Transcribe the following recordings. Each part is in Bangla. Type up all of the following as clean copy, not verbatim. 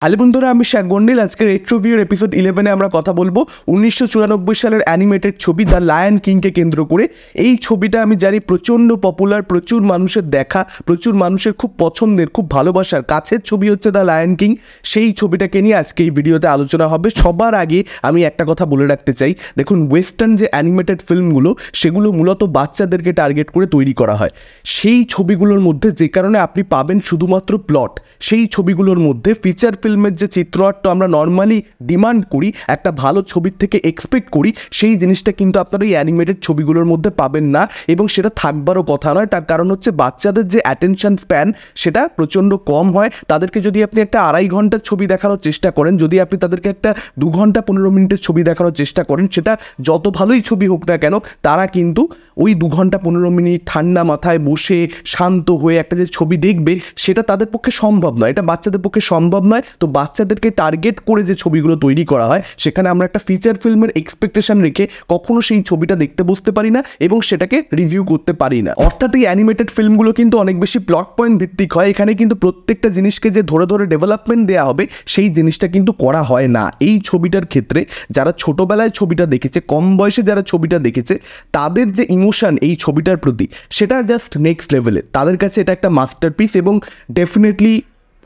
হ্যালো বন্ধুরা, আমি শেখ গন্ডিল। আজকে রেট্রোভিউর এপিসোড 11-এ আমরা কথা বলবো 1994 সালের অ্যানিমেটেড ছবি দ্য লায়ন কিংকে কেন্দ্র করে। এই ছবিটা আমি জানি প্রচণ্ড পপুলার, প্রচুর মানুষের দেখা, প্রচুর মানুষের খুব পছন্দের, খুব ভালোবাসার কাছের ছবি হচ্ছে দ্য লায়ন কিং। সেই ছবিটাকে নিয়ে আজকে এই ভিডিওতে আলোচনা হবে। সবার আগে আমি একটা কথা বলে রাখতে চাই, দেখুন ওয়েস্টার্ন যে অ্যানিমেটেড ফিল্মগুলো সেগুলো মূলত বাচ্চাদেরকে টার্গেট করে তৈরি করা হয়। সেই ছবিগুলোর মধ্যে যে কারণে আপনি পাবেন শুধুমাত্র প্লট, সেই ছবিগুলোর মধ্যে ফিচার ফিল্মের যে চিত্রনাট্য আমরা নর্মালি ডিমান্ড করি, একটা ভালো ছবির থেকে এক্সপেক্ট করি, সেই জিনিসটা কিন্তু আপনারা এই অ্যানিমেটেড ছবিগুলোর মধ্যে পাবেন না, এবং সেটা থাকবারও কথা নয়। তার কারণ হচ্ছে বাচ্চাদের যে অ্যাটেনশন স্প্যান সেটা প্রচণ্ড কম হয়। তাদেরকে যদি আপনি একটা 2.5 ঘন্টার ছবি দেখানোর চেষ্টা করেন, যদি আপনি তাদেরকে একটা 2 ঘন্টা 15 মিনিটের ছবি দেখানোর চেষ্টা করেন, সেটা যত ভালোই ছবি হোক না কেন, তারা কিন্তু ওই 2 ঘন্টা 15 মিনিট ঠান্ডা মাথায় বসে শান্ত হয়ে একটা যে ছবি দেখবে সেটা তাদের পক্ষে সম্ভব নয়, এটা বাচ্চাদের পক্ষে সম্ভব নয়। তো বাচ্চাদেরকে টার্গেট করে যে ছবিগুলো তৈরি করা হয় সেখানে আমরা একটা ফিচার ফিল্মের এক্সপেকটেশন রেখে কখনো সেই ছবিটা দেখতে বসতে পারি না এবং সেটাকে রিভিউ করতে পারি না। অর্থাৎ এই অ্যানিমেটেড ফিল্মগুলো কিন্তু অনেক বেশি প্লট পয়েন্ট ভিত্তিক হয়। এখানে কিন্তু প্রত্যেকটা জিনিসকে যে ধরে ধরে ডেভেলপমেন্ট দেওয়া হবে সেই জিনিসটা কিন্তু করা হয় না। এই ছবিটার ক্ষেত্রে যারা ছোটবেলায় ছবিটা দেখেছে, কম বয়সে যারা ছবিটা দেখেছে, তাদের যে ইমোশন এই ছবিটার প্রতি সেটা জাস্ট নেক্সট লেভেলে। তাদের কাছে এটা একটা মাস্টারপিস, এবং ডেফিনেটলি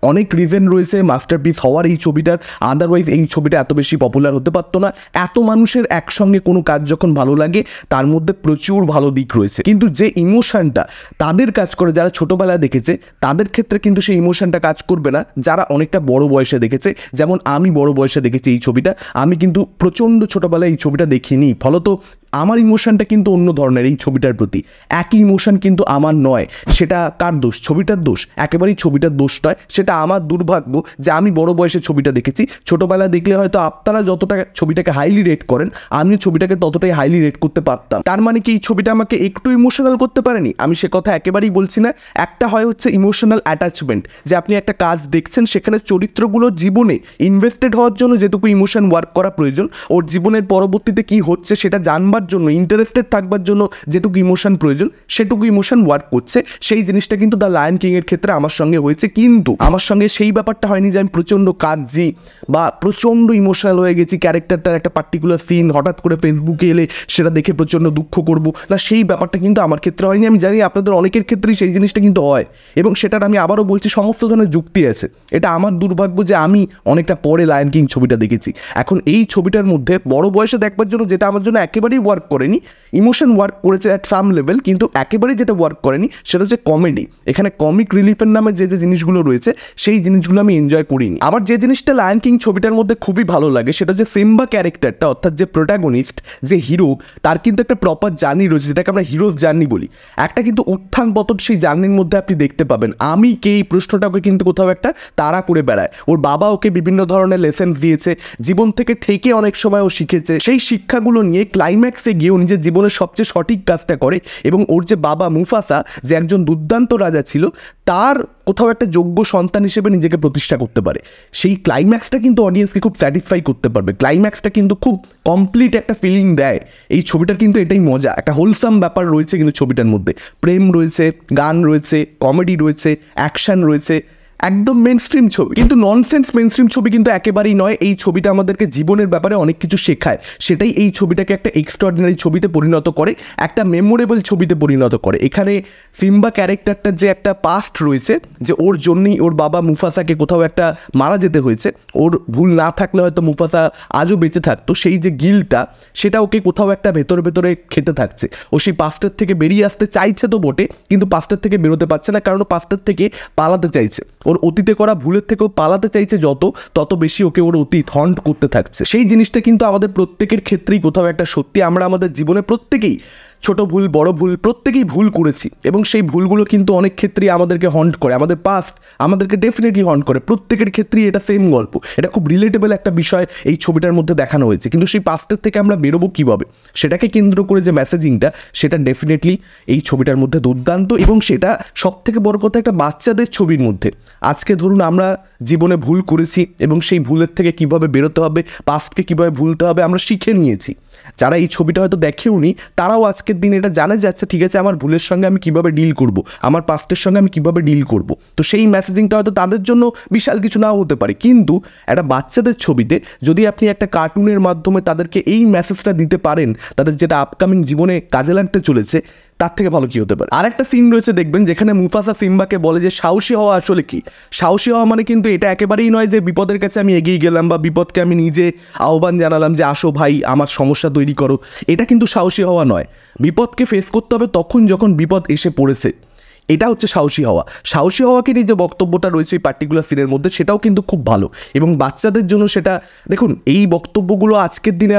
অনেক রিজন রয়েছে মাস্টারপিস হওয়ার এই ছবিটার। আদারওয়াইজ এই ছবিটা এত বেশি পপুলার হতে পারতো না। এত মানুষের একসঙ্গে কোনো কাজ যখন ভালো লাগে তার মধ্যে প্রচুর ভালো দিক রয়েছে, কিন্তু যে ইমোশনটা তাদের কাজ করে যারা ছোটোবেলায় দেখেছে তাদের ক্ষেত্রে কিন্তু সেই ইমোশনটা কাজ করবে না যারা অনেকটা বড় বয়সে দেখেছে। যেমন আমি বড় বয়সে দেখেছি এই ছবিটা, আমি কিন্তু প্রচণ্ড ছোটোবেলায় এই ছবিটা দেখিনি, ফলত আমার ইমোশনটা কিন্তু অন্য ধরনের এই ছবিটার প্রতি। একই ইমোশন কিন্তু আমার নয়। সেটা কার দোষ? ছবিটার দোষ? একেবারেই ছবিটার দোষ নয়, সেটা আমার দুর্ভাগ্য যে আমি বড় বয়সে ছবিটা দেখেছি। ছোটোবেলায় দেখলে হয়তো আপনারা যতটা ছবিটাকে হাইলি রেট করেন, আমিও ছবিটাকে ততটাই হাইলি রেট করতে পারতাম। তার মানে কি এই ছবিটা আমাকে একটু ইমোশনাল করতে পারেনি? আমি সে কথা একেবারেই বলছি না। একটা হয় হচ্ছে ইমোশনাল অ্যাটাচমেন্ট, যে আপনি একটা কাজ দেখছেন সেখানে চরিত্রগুলো জীবনে ইনভেস্টেড হওয়ার জন্য যেটুকু ইমোশন ওয়ার্ক করা প্রয়োজন, ওর জীবনের পরবর্তীতে কি হচ্ছে সেটা জানবার জন্য, ইন্টারেস্টেড থাকবার জন্য যেটুকু ইমোশন প্রয়োজন সেটুকু ইমোশন ওয়ার্ক করছে। সেই জিনিসটা কিন্তু দ্য লায়ন কিং এর ক্ষেত্রে আমার সঙ্গে হয়েছে। কিন্তু আমার সঙ্গে সেই ব্যাপারটা হয়নি যে আমি প্রচণ্ড কাঁদছি বা প্রচণ্ড ইমোশনাল হয়ে গেছি, ক্যারেক্টারটার একটা পার্টিকুলার সিন হঠাৎ করে ফেসবুকে এলে সেটা দেখে প্রচণ্ড দুঃখ করবো না, সেই ব্যাপারটা কিন্তু আমার ক্ষেত্রে হয়নি। আমি জানি আপনাদের অনেকের ক্ষেত্রেই সেই জিনিসটা কিন্তু হয়, এবং সেটার আমি আবারও বলছি সমস্ত ধরনের যুক্তি আছে। এটা আমার দুর্ভাগ্য যে আমি অনেকটা পরে লায়ন কিং ছবিটা দেখেছি। এখন এই ছবিটার মধ্যে বড় বয়সে দেখবার জন্য যেটা আমার জন্য একেবারেই ওয়ার্ক করেনি, ইমোশন ওয়ার্ক করেছে অ্যাট সাম লেভেল, কিন্তু একেবারেই যেটা ওয়ার্ক করেনি সেটা হচ্ছে কমেডি। এখানে কমিক রিলিফের নামে যে যে জিনিসগুলো রয়েছে সেই জিনিসগুলো আমি এনজয় করিনি। আবার যে জিনিসটা লায়ন কিং ছবিটার মধ্যে খুবই ভালো লাগে সেটা হচ্ছে সিম্বা ক্যারেক্টারটা, অর্থাৎ যে প্রোটাগনিস্ট, যে হিরো, তার কিন্তু একটা প্রপার জার্নি রয়েছে, যেটাকে আমরা হিরোজ জার্নি বলি। একটা কিন্তু উত্থান পতন সেই জার্নির মধ্যে আপনি দেখতে পাবেন। আমি কে এই প্রশ্নটাকে কিন্তু কোথাও একটা তাড়া করে বেড়ায়। ওর বাবা ওকে বিভিন্ন ধরনের লেসেন্স দিয়েছে, জীবন থেকে ঠেকে অনেক সময় ও শিখেছে। সেই শিক্ষাগুলো নিয়ে ক্লাইম্যাক্সে গিয়েও নিজের জীবনের সবচেয়ে সঠিক কাজটা করে, এবং ওর যে বাবা মুফাসা, যে একজন দুর্দান্ত রাজা ছিল, তার কোথাও একটা যোগ্য সন্তান হিসেবে নিজেকে প্রতিষ্ঠা করতে পারে। সেই ক্লাইম্যাক্সটা কিন্তু অডিয়েন্সকে খুব স্যাটিসফাই করতে পারবে। ক্লাইম্যাক্সটা কিন্তু খুব কমপ্লিট একটা ফিলিং দেয়। এই ছবিটার কিন্তু এটাই মজা, একটা হোলসাম ব্যাপার রয়েছে কিন্তু ছবিটার মধ্যে। প্রেম রয়েছে, গান রয়েছে, কমেডি রয়েছে, অ্যাকশন রয়েছে, একদম মেন স্ট্রিম ছবি। কিন্তু ননসেন্স মেন স্ট্রিম ছবি কিন্তু একেবারেই নয়। এই ছবিটা আমাদেরকে জীবনের ব্যাপারে অনেক কিছু শেখায়, সেটাই এই ছবিটাকে একটা এক্সট্রাঅর্ডিনারি ছবিতে পরিণত করে, একটা মেমোরেবল ছবিতে পরিণত করে। এখানে সিম্বা ক্যারেক্টারটার যে একটা পাস্ট রয়েছে, যে ওর জন্যই ওর বাবা মুফাসাকে কোথাও একটা মারা যেতে হয়েছে, ওর ভুল না থাকলে হয়তো মুফাসা আজও বেঁচে থাকতো, সেই যে গিলটা সেটা ওকে কোথাও একটা ভেতরে ভেতরে খেতে থাকছে। ও সেই পাস্টের থেকে বেরিয়ে আসতে চাইছে তো বটে, কিন্তু পাস্টের থেকে বেরোতে পারছে না, কারণ ও পাস্টের থেকে পালাতে চাইছে। ওর অতীতে করা ভুলের থেকেও পালাতে চাইছে তত বেশি ওকে ওর অতীত হন্ট করতে থাকছে। সেই জিনিসটা কিন্তু আমাদের প্রত্যেকের ক্ষেত্রেই কোথাও একটা সত্যি। আমরা আমাদের জীবনে প্রত্যেকেই ছোট ভুল বড় ভুল প্রত্যেকেই ভুল করেছি, এবং সেই ভুলগুলো কিন্তু অনেক ক্ষেত্রেই আমাদেরকে হন্ট করে। আমাদের পাস্ট আমাদেরকে ডেফিনেটলি হন্ট করে। প্রত্যেকের ক্ষেত্রেই এটা সেম গল্প। এটা খুব রিলেটেবল একটা বিষয় এই ছবিটার মধ্যে দেখানো হয়েছে। কিন্তু সেই পাস্টের থেকে আমরা বেরোবো কীভাবে, সেটাকে কেন্দ্র করে যে মেসেজিংটা, সেটা ডেফিনেটলি এই ছবিটার মধ্যে দুর্দান্ত। এবং সেটা সবথেকে বড় কথা একটা বাচ্চাদের ছবির মধ্যে। আজকে ধরুন আমরা জীবনে ভুল করেছি এবং সেই ভুলের থেকে কীভাবে বেরোতে হবে, পাস্টকে কীভাবে ভুলতে হবে আমরা শিখে নিয়েছি। যারা এই ছবিটা হয়তো দেখেওনি তারাও আজকের দিন এটা জানে যে আচ্ছা ঠিক আছে আমার ভুলের সঙ্গে আমি কীভাবে ডিল করব, আমার পাস্টের সঙ্গে আমি কীভাবে ডিল করব। তো সেই মেসেজিংটা হয়তো তাদের জন্য বিশাল কিছু নাও হতে পারে, কিন্তু একটা বাচ্চাদের ছবিতে যদি আপনি একটা কার্টুনের মাধ্যমে তাদেরকে এই মেসেজটা দিতে পারেন, তাদের যেটা আপকামিং জীবনে কাজে লাগতে চলেছে, তার থেকে ভালো কি হতে পারে। আর একটা সিন রয়েছে দেখবেন যেখানে মুফাসা সিম্বাকে বলে যে সাহসী হওয়া আসলে কি। সাহসী হওয়া মানে কিন্তু এটা একেবারেই নয় যে বিপদের কাছে আমি এগিয়ে গেলাম বা বিপদকে আমি নিজে আহ্বান জানালাম যে আসো ভাই আমার সমস্যা তৈরি করো, এটা কিন্তু সাহসী হওয়া নয়। বিপদকে ফেস করতে হবে তখন যখন বিপদ এসে পড়েছে, এটা হচ্ছে সাহসী হওয়া। সাহসী হওয়াকে নিয়ে যে বক্তব্যটা রয়েছে এই পার্টিকুলার সিনের মধ্যে, সেটাও কিন্তু খুব ভালো এবং বাচ্চাদের জন্য সেটা দেখুন এই বক্তব্যগুলো আজকের দিনে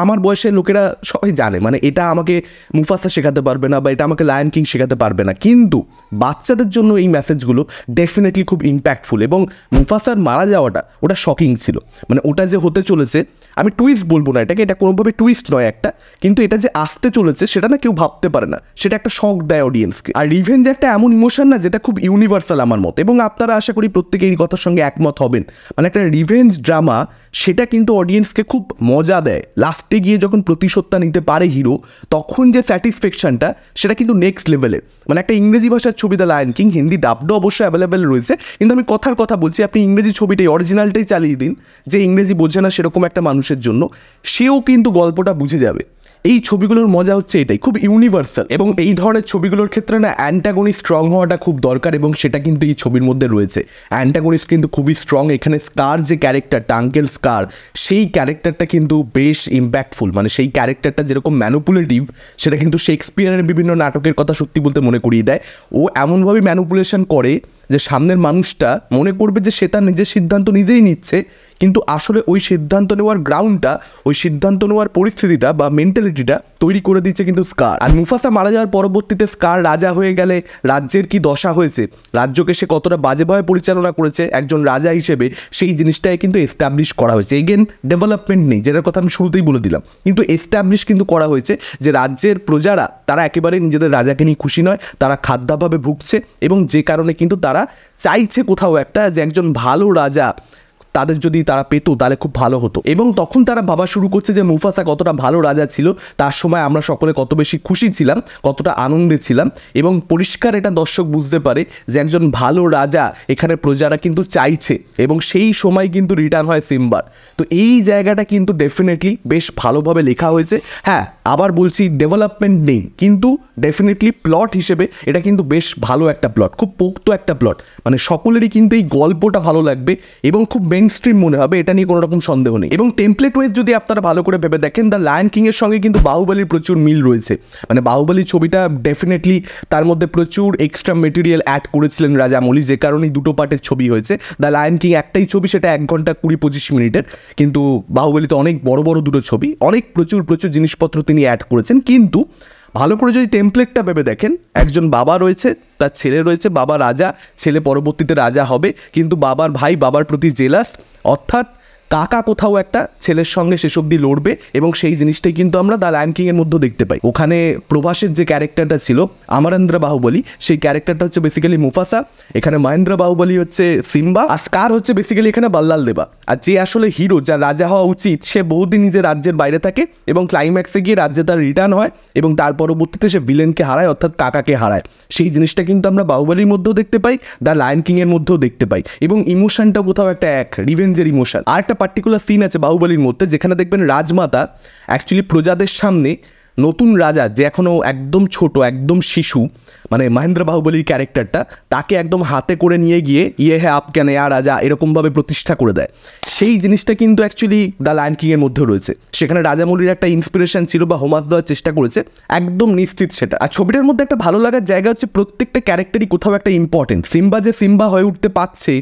আমার বয়সের লোকেরা সবাই জানে, মানে এটা আমাকে মুফাসা শেখাতে পারবে না বা এটা আমাকে লায়ন কিং শেখাতে পারবে না, কিন্তু বাচ্চাদের জন্য এই মেসেজগুলো ডেফিনেটলি খুব ইম্প্যাক্টফুল। এবং মুফাসার মারা যাওয়াটা ওটা শকিং ছিল, মানে ওটা যে হতে চলেছে, আমি টুইস্ট বলবো না এটাকে, এটা কোনোভাবে টুইস্ট নয় একটা, কিন্তু এটা যে আসতে চলেছে সেটা না কেউ ভাবতে পারে না, সেটা একটা শক দেয় অডিয়েন্সকে। আর রিভেঞ্জ একটা এমন ইমোশন না যেটা খুব ইউনিভার্সাল আমার মত, এবং আপনারা আশা করি প্রত্যেকে এই কথার সঙ্গে একমত হবেন, মানে একটা রিভেঞ্জ ড্রামা সেটা কিন্তু অডিয়েন্সকে খুব মজা দেয়। লাস্টে গিয়ে যখন প্রতিশোধটা নিতে পারে হিরো, তখন যে স্যাটিসফ্যাকশনটা সেটা কিন্তু নেক্সট লেভেলের। মানে একটা ইংরেজি ভাষার ছবি দ্য লায়ন কিং, হিন্দি ডাবডও অবশ্যই অ্যাভেলেবেল রয়েছে, কিন্তু আমি কথার কথা বলছি, আপনি ইংরেজি ছবিটাই অরিজিনালটাই চালিয়ে দিন, যে ইংরেজি বোঝে না সেরকম একটা মানুষের জন্য, সেও কিন্তু গল্পটা বুঝে যাবে। এই ছবিগুলোর মজা হচ্ছে এটাই, খুব ইউনিভার্সাল, এবং এই ধরনের ছবিগুলোর ক্ষেত্রে না অ্যান্টাগনিস্ট স্ট্রং হওয়াটা খুব দরকার, এবং সেটা কিন্তু এই ছবির মধ্যে রয়েছে। অ্যান্টাগনিস্ট কিন্তু খুবই স্ট্রং। এখানে স্কার যে ক্যারেক্টারটা, আঙ্কেল স্কার, সেই ক্যারেক্টারটা কিন্তু বেশ ইম্প্যাক্টফুল। মানে সেই ক্যারেক্টারটা যেরকম ম্যানুপুলেটিভ, সেটা কিন্তু শেক্সপিয়ারের বিভিন্ন নাটকের কথা সত্যি বলতে মনে করিয়ে দেয়। ও এমনভাবে ম্যানুপুলেশন করে যে সামনের মানুষটা মনে করবে যে সে তার নিজের সিদ্ধান্ত নিজেই নিচ্ছে, কিন্তু আসলে ওই সিদ্ধান্ত নেওয়ার গ্রাউন্ডটা, ওই সিদ্ধান্ত নেওয়ার পরিস্থিতিটা বা মেন্টালিটিটা তৈরি করে দিচ্ছে কিন্তু স্কার। আর মুফাসা মারা যাওয়ার পরবর্তীতে স্কার রাজা হয়ে গেলে রাজ্যের কি দশা হয়েছে, রাজ্যকে সে কতটা বাজেভাবে পরিচালনা করেছে একজন রাজা হিসেবে, সেই জিনিসটাই কিন্তু এস্টাবলিশ করা হয়েছে। এগেন ডেভেলপমেন্ট নেই, যেটার কথা আমি শুরুতেই বলে দিলাম, কিন্তু এস্টাবলিশ কিন্তু করা হয়েছে যে রাজ্যের প্রজারা তারা একেবারে নিজেদের রাজাকে নিয়ে খুশি নয়, তারা খাদ্যাভাবে ভুগছে, এবং যে কারণে কিন্তু তারা চাইছে কোথাও একটা যে একজন ভালো রাজা তাদের যদি তারা পেতো তাহলে খুব ভালো হতো। এবং তখন তারা ভাবা শুরু করছে যে মুফাসা কতটা ভালো রাজা ছিল, তার সময় আমরা সকলে কত বেশি খুশি ছিলাম, কতটা আনন্দে ছিলাম, এবং পরিষ্কার এটা দর্শক বুঝতে পারে যে একজন ভালো রাজা এখানে প্রজারা কিন্তু চাইছে, এবং সেই সময় কিন্তু রিটার্ন হয় সিম্বার। তো এই জায়গাটা কিন্তু ডেফিনেটলি বেশ ভালোভাবে লেখা হয়েছে। হ্যাঁ, আবার বলছি ডেভেলপমেন্ট নেই, কিন্তু ডেফিনেটলি প্লট হিসেবে এটা কিন্তু বেশ ভালো একটা প্লট, খুব পোক্ত একটা প্লট, মানে সকলেরই কিন্তু এই গল্পটা ভালো লাগবে এবং খুব মেইন স্ট্রিম মনে হবে, এটা নিয়ে কোনো রকম সন্দেহ নেই। এবং টেমপ্লেট ওয়াইজ যদি আপনারা ভালো করে ভেবে দেখেন, দ্য লায়ন কিংয়ের সঙ্গে কিন্তু বাহুবলীর প্রচুর মিল রয়েছে। মানে বাহুবলী ছবিটা ডেফিনেটলি তার মধ্যে প্রচুর এক্সট্রা মেটেরিয়াল অ্যাড করেছিলেন রাজামৌলি, যে কারণে দুটো পার্টের ছবি হয়েছে। দ্য লায়ন কিং একটাই ছবি, সেটা 1 ঘন্টা 20-25 মিনিটের, কিন্তু বাহুবলীতে অনেক বড় বড় দুটো ছবি, অনেক প্রচুর জিনিসপত্র তিনি অ্যাড করেছেন। কিন্তু ভালো করে যদি টেমপ্লেটটা ভেবে দেখেন, একজন বাবা রয়েছে, তার ছেলে রয়েছে, বাবা রাজা, ছেলে পরবর্তীতে রাজা হবে, কিন্তু বাবার ভাই বাবার প্রতি জেলাস, অর্থাৎ কাকা কোথাও একটা ছেলের সঙ্গে শেষ অবধি লড়বে, এবং সেই জিনিসটাই কিন্তু আমরা দ্য লায়ন কিংয়ের মধ্যেও দেখতে পাই। ওখানে প্রভাসের যে ক্যারেক্টারটা ছিল অমরেন্দ্র বাহুবলী, সেই ক্যারেক্টারটা হচ্ছে বেসিক্যালি মুফাসা, এখানে মহেন্দ্র বাহুবলী হচ্ছে সিম্বা, আর স্কার হচ্ছে বেসিক্যালি এখানে বাল্লাল দেবা। আর যে আসলে হিরো, যা রাজা হওয়া উচিত, সে বহুদিন নিজের রাজ্যের বাইরে থাকে, এবং ক্লাইম্যাক্সে গিয়ে রাজ্যে তার রিটার্ন হয়, এবং তার পরবর্তীতে সে ভিলেনকে হারায়, অর্থাৎ কাকাকে হারায়। সেই জিনিসটা কিন্তু আমরা বাহুবলীর মধ্যেও দেখতে পাই, দ্য লায়ন কিংয়ের মধ্যেও দেখতে পাই, এবং ইমোশনটা কোথাও একটা রিভেঞ্জের ইমোশন। আর একটা পার্টিকুলার সিন আছে বাহুবলীর মধ্যে, যেখানে দেখবেন রাজমাতা অ্যাকচুয়ালি প্রজাদের সামনে নতুন রাজা, যে এখনও একদম ছোট, একদম শিশু, মানে মহেন্দ্র বাহুবলীর ক্যারেক্টারটা, তাকে একদম হাতে করে নিয়ে গিয়ে হ্যাঁ আপ কেন রাজা এরকমভাবে প্রতিষ্ঠা করে দেয়। সেই জিনিসটা কিন্তু অ্যাকচুয়ালি দ্য লায়ন কিংয়ের মধ্যে রয়েছে। সেখানে রাজামৌলির একটা ইন্সপিরেশন ছিল বা হোমাজ দেওয়ার চেষ্টা করেছে, একদম নিশ্চিত সেটা। আর ছবিটার মধ্যে একটা ভালো লাগার জায়গা হচ্ছে প্রত্যেকটা ক্যারেক্টারই কোথাও একটা ইম্পর্টেন্ট। সিম্বা যে সিম্বা হয়ে উঠতে পারছে,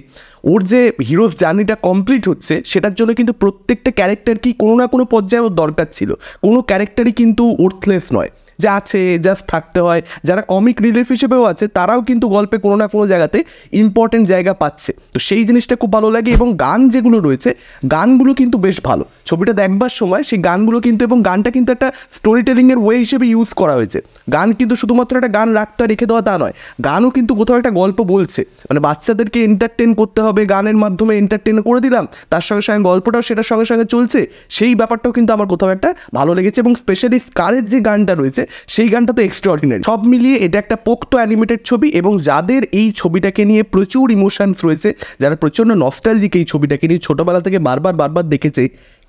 ওর যে হিরোজ জার্নিটা কমপ্লিট হচ্ছে, সেটার জন্য কিন্তু প্রত্যেকটা ক্যারেক্টারকেই কোনো না কোনো পর্যায়ে ওর দরকার ছিল। কোনো ক্যারেক্টারই কিন্তু ওর্থলেস নয়, যে আছে জাস্ট থাকতে হয়। যারা কমিক রিলিফ হিসেবেও আছে, তারাও কিন্তু গল্পে কোনো না কোনো জায়গাতে ইম্পর্টেন্ট জায়গা পাচ্ছে। তো সেই জিনিসটা খুব ভালো লাগে, এবং গান যেগুলো রয়েছে, গানগুলো কিন্তু বেশ ভালো। ছবিটা দেখবার সময় সেই গানগুলো কিন্তু এবং গানটা কিন্তু একটা স্টোরি টেলিংয়ের ওয়ে হিসেবে ইউজ করা হয়েছে। গান কিন্তু শুধুমাত্র একটা গান রাখতে রেখে দেওয়া তা নয়, গানও কিন্তু কোথাও একটা গল্প বলছে, মানে বাচ্চাদেরকে এন্টারটেন করতে হবে, গানের মাধ্যমে এন্টারটেন করে দিলাম, তার সঙ্গে সঙ্গে গল্পটাও সেটার সঙ্গে সঙ্গে চলছে, সেই ব্যাপারটাও কিন্তু আমার কোথাও একটা ভালো লেগেছে। এবং স্পেশালি স্কারের যে গানটা রয়েছে সেই গানটা তো এক্সট্রাঅর্ডিনারি। সব মিলিয়ে এটা একটা পোক্ত অ্যানিমেটেড ছবি, এবং যাদের এই ছবিটাকে নিয়ে প্রচুর ইমোশনস রয়েছে, যারা প্রচণ্ড নস্টালজিক এই ছবিটাকে নিয়ে ছোটোবেলা থেকে বারবার দেখেছে,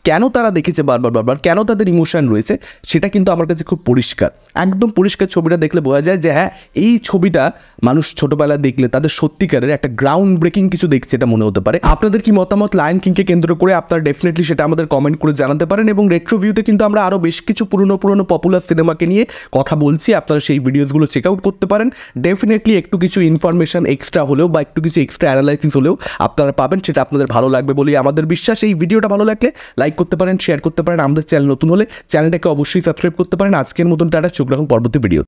কেন তারা দেখেছে বারবার, কেন তাদের ইমোশন রয়েছে, সেটা কিন্তু আমার কাছে খুব পরিষ্কার, একদম পরিষ্কার। ছবিটা দেখলে বোঝা যায় যে হ্যাঁ, এই ছবিটা মানুষ ছোটোবেলায় দেখলে তাদের সত্যিকারের একটা গ্রাউন্ড ব্রেকিং কিছু দেখছে, এটা মনে হতে পারে। আপনাদের কি মতামত লায়ন কিংকে কেন্দ্র করে, আপনারা ডেফিনেটলি সেটা আমাদের কমেন্ট করে জানাতে পারেন। এবং রেট্রো ভিউতে কিন্তু আমরা আরও বেশ কিছু পুরনো পপুলার সিনেমাকে নিয়ে কথা বলছি, আপনারা সেই ভিডিওসগুলো চেক আউট করতে পারেন। ডেফিনেটলি একটু কিছু ইনফরমেশন এক্সট্রা হলেও বা একটু কিছু এক্সট্রা অ্যানালাইসিস হলেও আপনারা পাবেন, সেটা আপনাদের ভালো লাগবে বলেই আমাদের বিশ্বাস। এই ভিডিওটা ভালো লাগলে লাইক করতে পারেন, শেয়ার করতে পারেন। আমাদের চ্যানেল নতুন হলে চ্যানেলটাকে অবশ্যই সাবস্ক্রাইব করতে পারেন। আজকের মতন টাটা, চোখ রাখুন পরবর্তী ভিডিও।